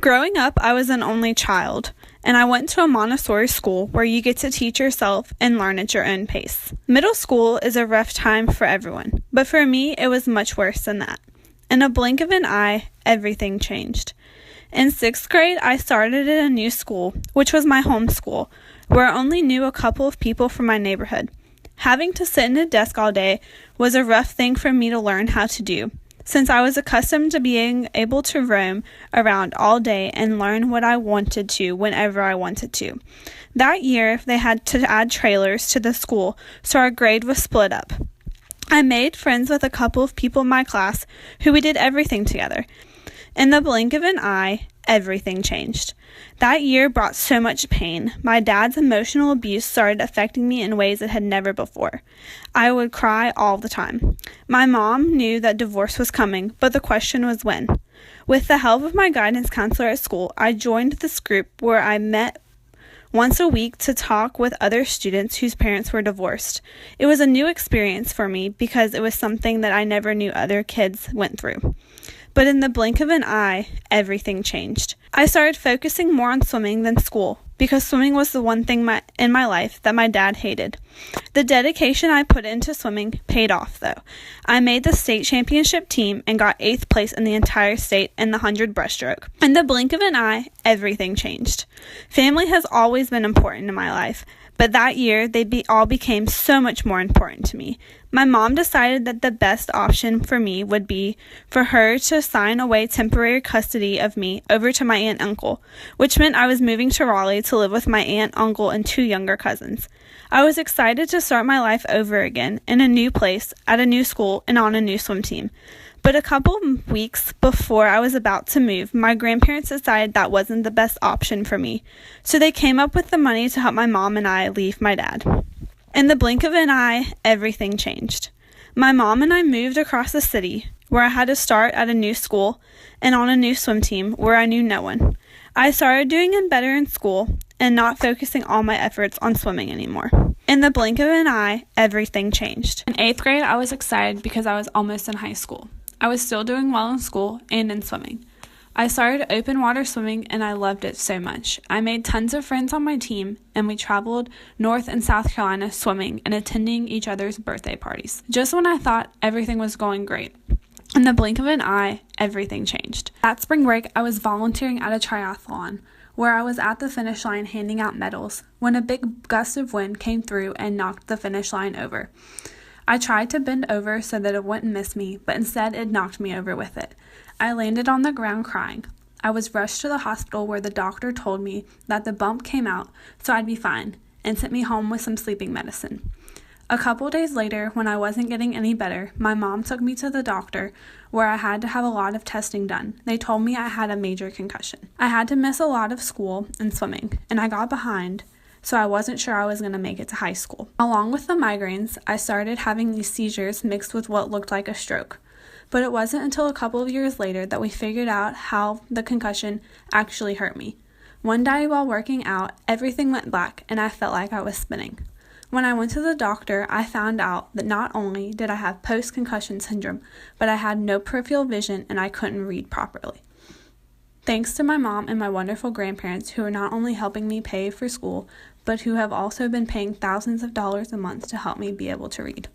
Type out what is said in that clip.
Growing up, I was an only child, and I went to a Montessori school where you get to teach yourself and learn at your own pace. Middle school is a rough time for everyone, but for me, it was much worse than that. In a blink of an eye, everything changed. In 6th grade, I started at a new school, which was my home school, where I only knew a couple of people from my neighborhood. Having to sit in a desk all day was a rough thing for me to learn how to do, since I was accustomed to being able to roam around all day and learn what I wanted to whenever I wanted to. That year, they had to add trailers to the school, so our grade was split up. I made friends with a couple of people in my class who we did everything together. In the blink of an eye, everything changed. That year brought so much pain. My dad's emotional abuse started affecting me in ways it had never before. I would cry all the time. My mom knew that divorce was coming, but the question was when. With the help of my guidance counselor at school, I joined this group where I met once a week to talk with other students whose parents were divorced. It was a new experience for me because it was something that I never knew other kids went through. But in the blink of an eye, everything changed. I started focusing more on swimming than school because swimming was the one thing in my life that my dad hated. The dedication I put into swimming paid off, though. I made the state championship team and got 8th place in the entire state in the 100 breaststroke. In the blink of an eye, everything changed. Family has always been important in my life, but that year, they all became so much more important to me. My mom decided that the best option for me would be for her to sign away temporary custody of me over to my aunt and uncle, which meant I was moving to Raleigh to live with my aunt, uncle, and 2 younger cousins. I was excited to start my life over again in a new place, at a new school, and on a new swim team. But a couple of weeks before I was about to move, my grandparents decided that wasn't the best option for me, so they came up with the money to help my mom and I leave my dad. In the blink of an eye, everything changed. My mom and I moved across the city, where I had to start at a new school and on a new swim team where I knew no one. I started doing better in school and not focusing all my efforts on swimming anymore. In the blink of an eye, everything changed. In 8th grade, I was excited because I was almost in high school. I was still doing well in school and in swimming. I started open water swimming and I loved it so much. I made tons of friends on my team and we traveled North and South Carolina swimming and attending each other's birthday parties. Just when I thought everything was going great, in the blink of an eye, everything changed. At spring break, I was volunteering at a triathlon where I was at the finish line handing out medals when a big gust of wind came through and knocked the finish line over. I tried to bend over so that it wouldn't miss me, but instead it knocked me over with it. I landed on the ground crying. I was rushed to the hospital where the doctor told me that the bump came out so I'd be fine and sent me home with some sleeping medicine. A couple days later, when I wasn't getting any better, my mom took me to the doctor where I had to have a lot of testing done. They told me I had a major concussion. I had to miss a lot of school and swimming, and I got behind, so I wasn't sure I was going to make it to high school. Along with the migraines, I started having these seizures mixed with what looked like a stroke. But it wasn't until a couple of years later that we figured out how the concussion actually hurt me. One day while working out, everything went black and I felt like I was spinning. When I went to the doctor, I found out that not only did I have post-concussion syndrome, but I had no peripheral vision and I couldn't read properly. Thanks to my mom and my wonderful grandparents who are not only helping me pay for school, but who have also been paying thousands of dollars a month to help me be able to read.